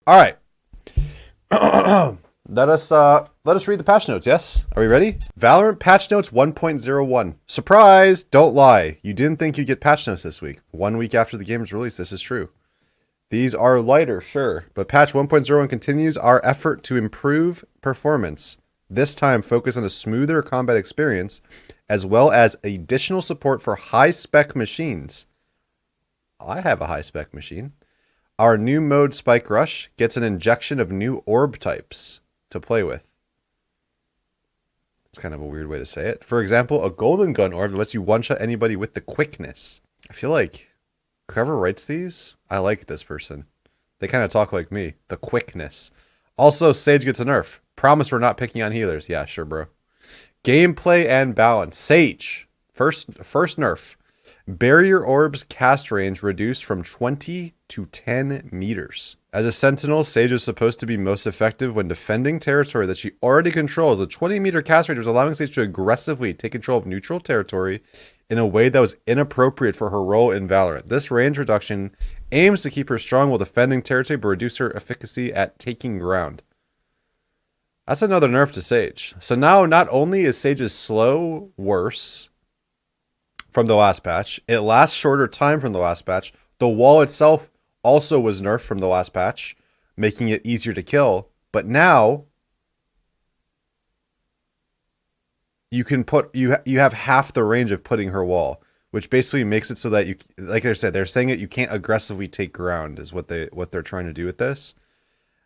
All right. Let us read the patch notes. Yes, are we ready? Valorant patch notes 1.01. Surprise! Don't lie. You didn't think you'd get patch notes this week. 1 week after the game's release, this is true. These are lighter, sure, but patch 1.01 continues our effort to improve performance. This time, focus on a smoother combat experience, as well as additional support for high-spec machines. I have a high-spec machine. Our new mode, Spike Rush, gets an injection of new orb types to play with. It's kind of a weird way to say it. For example, a golden gun orb lets you one-shot anybody with the quickness. I feel like whoever writes these, I like this person. They kind of talk like me. The quickness. Also, Sage gets a nerf. Promise we're not picking on healers. Yeah, sure, bro. Gameplay and balance. Sage. First nerf. Barrier orbs cast range reduced from 20 to 10 meters. As a sentinel, Sage is supposed to be most effective when defending territory that she already controls. The 20-meter cast range was allowing Sage to aggressively take control of neutral territory in a way that was inappropriate for her role in Valorant. This range reduction aims to keep her strong while defending territory but reduce her efficacy at taking ground. That's another nerf to Sage. So now not only is Sage's slow worse from the last patch, it lasts shorter time from the last patch. The wall itself also was nerfed from the last patch, making it easier to kill. But now you can put you have half the range of putting her wall, which basically makes it so that you, like I said, they're saying it, you can't aggressively take ground is what they're trying to do with this.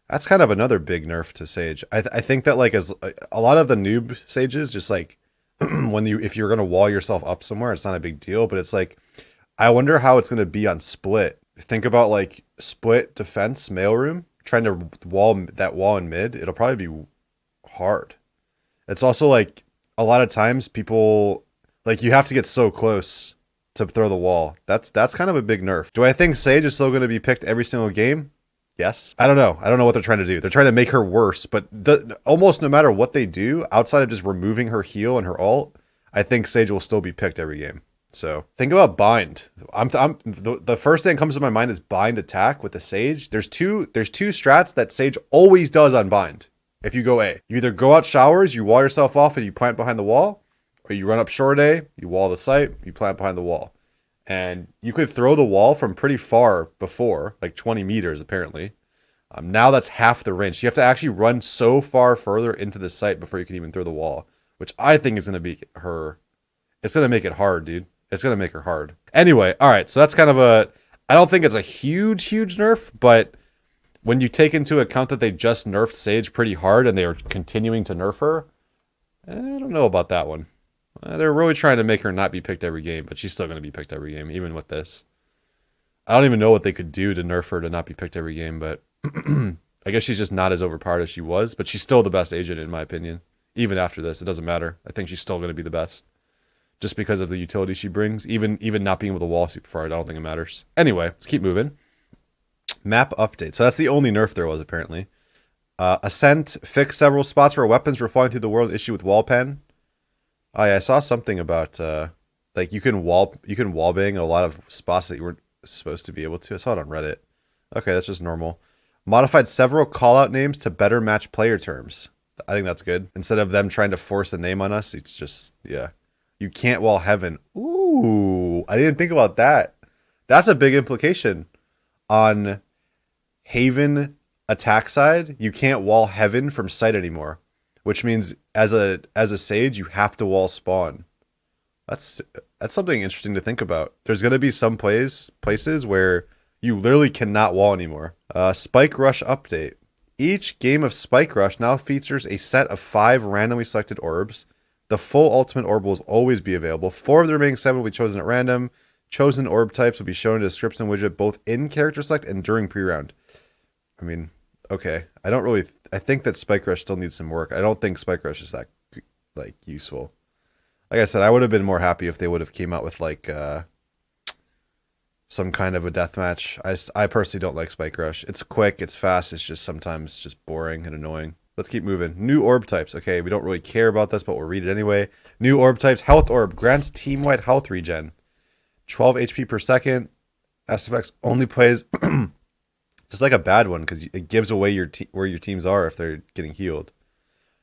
That's kind of another big nerf to Sage. I think that like as a lot of the noob Sages just like if you're gonna wall yourself up somewhere, it's not a big deal. But it's like, I wonder how it's gonna be on split. Think about like split defense mailroom, trying to wall that wall in mid. It'll probably be hard. It's also like a lot of times people like you have to get so close to throw the wall. That's kind of a big nerf. Do I think Sage is still gonna be picked every single game? Yes. I don't know. I don't know what they're trying to do. They're trying to make her worse, but almost no matter what they do, outside of just removing her heal and her ult, I think Sage will still be picked every game. So think about bind. The first thing that comes to my mind is bind attack with the Sage. There's two strats that Sage always does on bind. If you go A, you either go out showers, you wall yourself off and you plant behind the wall, or you run up short A, you wall the site, you plant behind the wall. And you could throw the wall from pretty far before, like 20 meters apparently. Now that's half the range. You have to actually run so far further into the site before you can even throw the wall, which I think is going to be her. It's going to make it hard, dude. It's going to make her hard. Anyway, all right. So that's kind of I don't think it's a huge nerf, but when you take into account that they just nerfed Sage pretty hard and they are continuing to nerf her, I don't know about that one. They're really trying to make her not be picked every game, but she's still going to be picked every game, even with this. I don't even know what they could do to nerf her to not be picked every game, but I guess she's just not as overpowered as she was, but she's still the best agent in my opinion. Even after this, it doesn't matter. I think she's still going to be the best. Just because of the utility she brings. Even not being able to wall super far, I don't think it matters. Anyway, let's keep moving. Map update. So that's the only nerf there was, apparently. Ascent fixed several spots where weapons were flying through the world, issue with wall pen. Oh yeah, I saw something about like you can wall bang a lot of spots that you weren't supposed to be able to. I saw it on Reddit. Okay, that's just normal. Modified several callout names to better match player terms. I think that's good. Instead of them trying to force a name on us, it's just, yeah. You can't wall heaven. Ooh, I didn't think about that. That's a big implication. On Haven attack side, you can't wall heaven from sight anymore. Which means as a Sage, you have to wall spawn. That's something interesting to think about. There's going to be some places where you literally cannot wall anymore. Spike Rush update. Each game of Spike Rush now features a set of 5 randomly selected orbs. The full ultimate orb will always be available. 4 of the remaining 7 will be chosen at random. Chosen orb types will be shown in the description widget both in character select and during pre-round. I mean, okay. I think that Spike Rush still needs some work. I don't think Spike Rush is that like useful. Like I said, I would have been more happy if they would have came out with like some kind of a deathmatch. I personally don't like Spike Rush. It's quick, it's fast, it's just sometimes just boring and annoying. Let's keep moving. New orb types. Okay, we don't really care about this, but we'll read it anyway. New orb types. Health orb grants team-wide health regen. 12 HP per second. SFX only plays Just like a bad one because it gives away where your teams are if they're getting healed.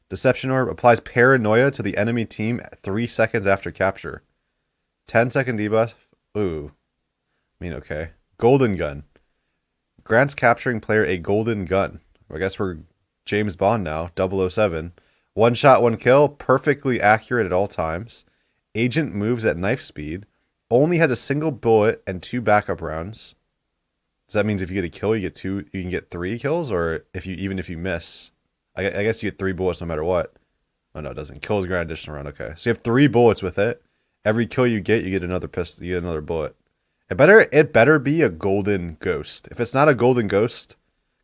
Deception Orb applies paranoia to the enemy team 3 seconds after capture. 10-second debuff. Ooh. I mean, okay. Golden Gun. Grants capturing player a golden gun. I guess we're James Bond now. 007. One shot, one kill. Perfectly accurate at all times. Agent moves at knife speed. Only has a single bullet and 2 backup rounds. So that means if you get a kill, you get 2. You can get 3 kills, or even if you miss, I guess you get 3 bullets no matter what. Oh no, it doesn't. Kills grant additional round. Okay, so you have 3 bullets with it. Every kill you get another pistol. You get another bullet. It better be a golden ghost. If it's not a golden ghost,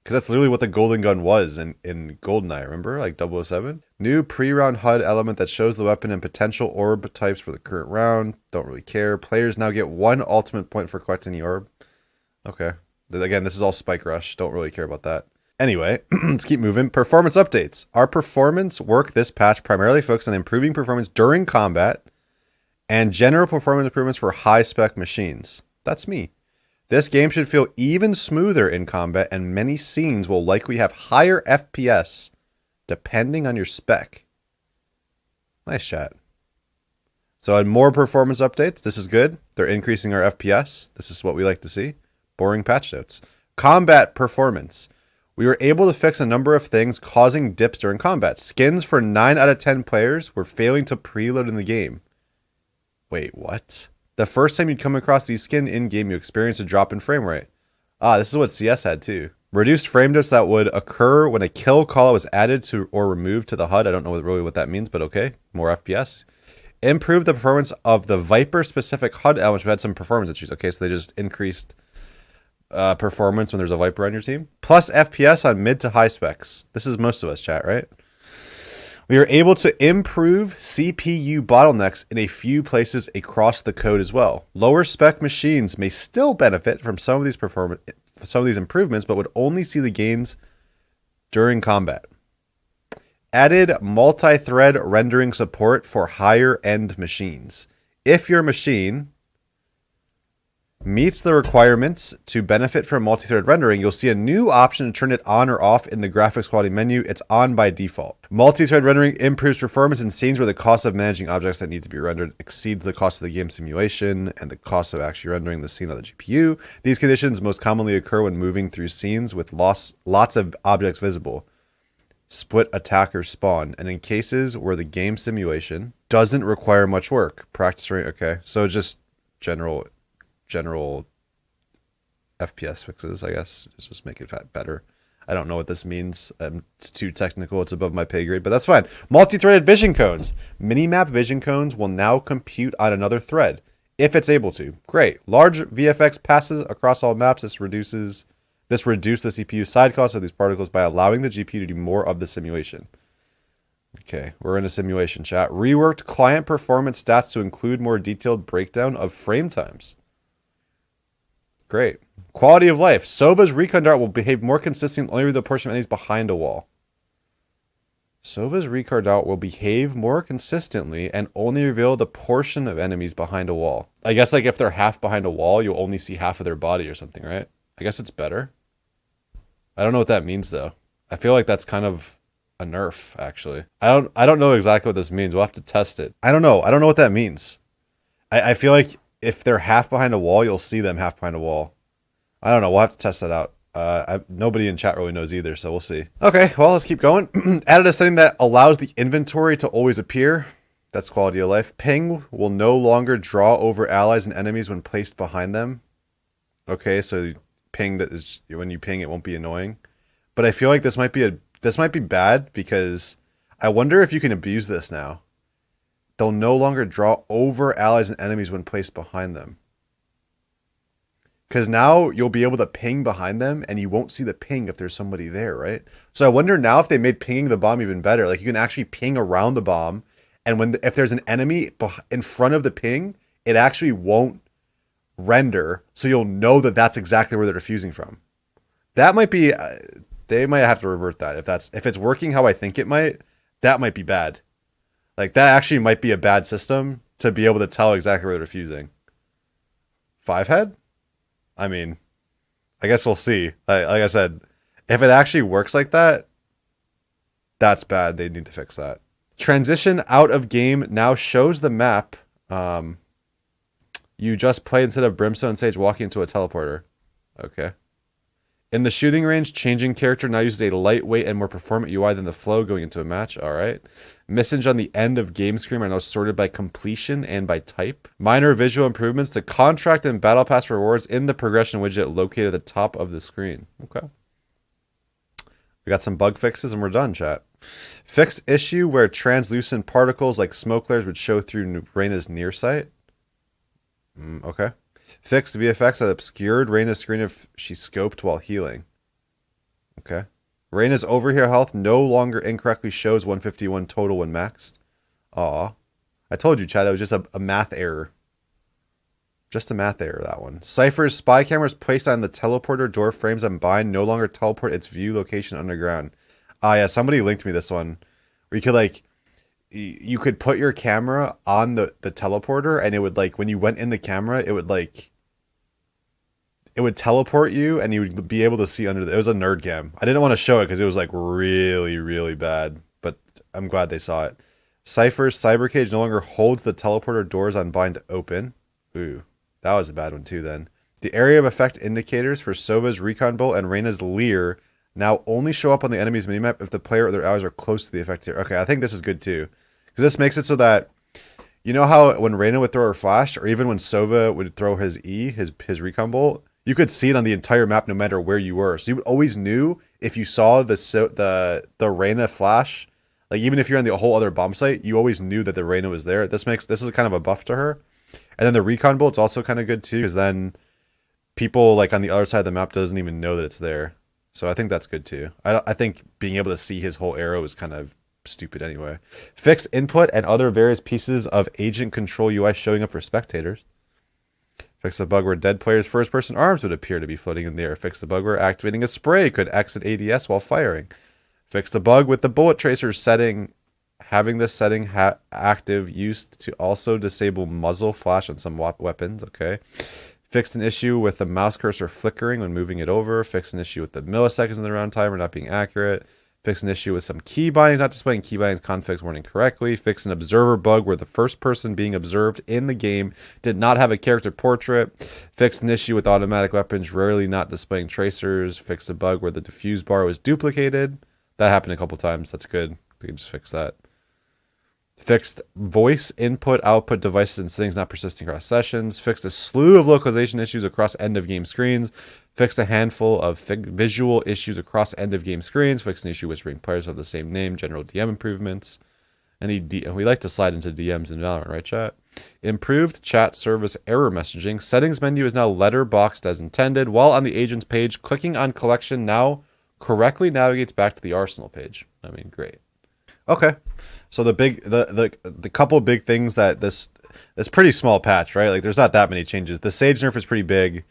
because that's literally what the golden gun was in GoldenEye. Remember, like 007. New pre-round HUD element that shows the weapon and potential orb types for the current round. Don't really care. Players now get 1 ultimate point for collecting the orb. Okay. Again, this is all Spike Rush. Don't really care about that. Anyway, let's keep moving. Performance updates. Our performance work this patch primarily focused on improving performance during combat and general performance improvements for high-spec machines. That's me. This game should feel even smoother in combat, and many scenes will likely have higher FPS depending on your spec. Nice chat. So, and more performance updates. This is good. They're increasing our FPS. This is what we like to see. Boring patch notes. Combat performance. We were able to fix a number of things causing dips during combat. Skins for 9 out of 10 players were failing to preload in the game. Wait, what? The first time you'd come across these skins in-game, you experience a drop in frame rate. Ah, this is what CS had too. Reduced frame dips that would occur when a kill call was added to or removed to the HUD. I don't know really what that means, but okay. More FPS. Improved the performance of the Viper-specific HUD elements. We had some performance issues. Okay, so they just increased performance when there's a Viper on your team. Plus FPS on mid to high specs. This is most of us, chat, right? We are able to improve CPU bottlenecks in a few places across the code as well. Lower spec machines may still benefit from some of these improvements, but would only see the gains during combat. Added multi-thread rendering support for higher end machines. If your machine meets the requirements to benefit from multi-thread rendering, you'll see a new option to turn it on or off in the graphics quality menu. It's on by default. Multi-thread rendering improves performance in scenes where the cost of managing objects that need to be rendered exceeds the cost of the game simulation and the cost of actually rendering the scene on the GPU. These conditions most commonly occur when moving through scenes with lots of objects visible. Split attacker spawn, and in cases where the game simulation doesn't require much work. Practice rate, okay. So just general FPS fixes, I guess. Just make it better. I don't know what this means. It's too technical. It's above my pay grade, but that's fine. Multi-threaded vision cones. Minimap vision cones will now compute on another thread, if it's able to. Great. Large VFX passes across all maps. This reduced the CPU side cost of these particles by allowing the GPU to do more of the simulation. Okay, we're in a simulation, chat. Reworked client performance stats to include more detailed breakdown of frame times. Great. Quality of life. Sova's recon dart will behave more consistently only with the portion of enemies behind a wall. Sova's recon dart will behave more consistently and only reveal the portion of enemies behind a wall. I guess like if they're half behind a wall, you'll only see half of their body or something, right? I guess it's better. I don't know what that means though. I feel like that's kind of a nerf, actually. I don't know exactly what this means. We'll have to test it. I don't know what that means. I feel like if they're half behind a wall, you'll see them half behind a wall. I don't know. We'll have to test that out. Nobody in chat really knows either, so we'll see. Okay, well, let's keep going. Added a setting that allows the inventory to always appear. That's quality of life. Ping will no longer draw over allies and enemies when placed behind them. Okay, so ping, that is when you ping, it won't be annoying. But I feel like this might be bad because I wonder if you can abuse this now. They'll no longer draw over allies and enemies when placed behind them. Because now you'll be able to ping behind them and you won't see the ping if there's somebody there, right? So I wonder now if they made pinging the bomb even better. Like you can actually ping around the bomb, and if there's an enemy in front of the ping, it actually won't render, so you'll know that that's exactly where they're defusing from. That might be... they might have to revert that. If it's working how I think it might, that might be bad. Like, that actually might be a bad system to be able to tell exactly where they're fusing. 5 head? I mean, I guess we'll see. Like I said, if it actually works like that, that's bad. They need to fix that. Transition out of game now shows the map you just played instead of Brimstone Sage walking into a teleporter. Okay. In the shooting range, changing character now uses a lightweight and more performant UI than the flow going into a match. All right. Message on the end of game screen are now sorted by completion and by type. Minor visual improvements to contract and battle pass rewards in the progression widget located at the top of the screen. Okay. We got some bug fixes and we're done, chat. Fix issue where translucent particles like smoke layers would show through Reyna's near sight. Okay. Fixed VFX that obscured Reyna's screen if she scoped while healing. Okay. Reyna's overheal health no longer incorrectly shows 151 total when maxed. Aw. I told you, Chad, it was just a math error. Just a math error, that one. Cypher's spy cameras placed on the teleporter door frames and bind no longer teleport its view location underground. Ah, yeah, somebody linked me this one. Where you could, like, you could put your camera on the teleporter and it would, like, when you went in the camera, it would, like, it would teleport you and you would be able to see under it was a nerd cam. I didn't want to show it because it was, like, really, really bad. But I'm glad they saw it. Cypher's cyber cage no longer holds the teleporter doors on bind open. Ooh. That was a bad one too then. The area of effect indicators for Sova's Recon Bolt and Reyna's Leer now only show up on the enemy's minimap if the player or their allies are close to the effect here. Okay, I think this is good too. Because this makes it so that, you know how when Reyna would throw her flash, or even when Sova would throw his E, his Recon Bolt, you could see it on the entire map no matter where you were. So you always knew if you saw the Reyna flash, like even if you're on the whole other bomb site, you always knew that the Reyna was there. This is kind of a buff to her. And then the Recon Bolt's also kind of good too, because then people like on the other side of the map doesn't even know that it's there. So I think that's good too. I think being able to see his whole arrow is kind of stupid anyway. Fix input and other various pieces of agent control UI showing up for spectators. Fix the bug where dead players' first-person arms would appear to be floating in the air. Fix the bug where activating a spray could exit ADS while firing. Fix the bug with the bullet tracer setting. Having this setting active used to also disable muzzle flash on some weapons. Okay. Fixed an issue with the mouse cursor flickering when moving it over. Fixed an issue with the milliseconds in the round timer not being accurate. Fixed an issue with some key bindings not displaying key bindings configs warning correctly. Fixed an observer bug where the first person being observed in the game did not have a character portrait. Fixed an issue with automatic weapons rarely not displaying tracers. Fixed a bug where the diffuse bar was duplicated. That happened a couple times. That's good. We can just fix that. Fixed voice input output devices and settings not persisting across sessions. Fixed a slew of localization issues across end of game screens. Fixed a handful of visual issues across end of game screens. Fixed an issue whispering players of the same name. General DM improvements. We like to slide into DMs in Valorant, right, chat? Improved chat service error messaging. Settings menu is now letterboxed as intended. While on the agent's page, clicking on collection now correctly navigates back to the arsenal page. I mean, great. Okay. So the couple big things that this pretty small patch, right? Like there's not that many changes. The Sage nerf is pretty big.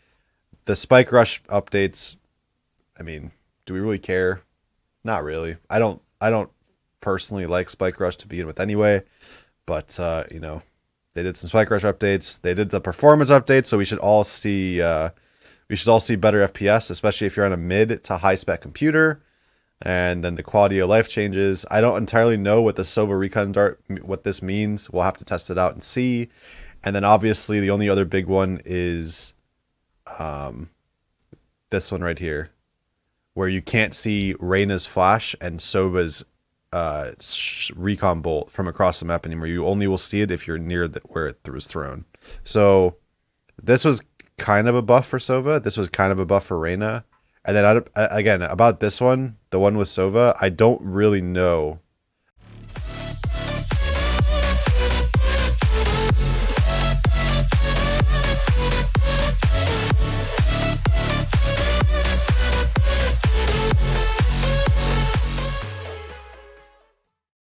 The Spike Rush updates, I mean, do we really care? Not really. I don't personally like Spike Rush to begin with anyway, but you know, they did some Spike Rush updates. They did the performance updates, so we should all see better FPS, especially if you're on a mid to high spec computer. And then the quality of life changes. I don't entirely know what the Sova Recon Dart, what this means. We'll have to test it out and see. And then obviously the only other big one is this one right here, where you can't see Reyna's flash and Sova's Recon Bolt from across the map anymore. You only will see it if you're near where it was thrown. So this was kind of a buff for Sova. This was kind of a buff for Reyna. And then, again, about this one, the one with Sova, I don't really know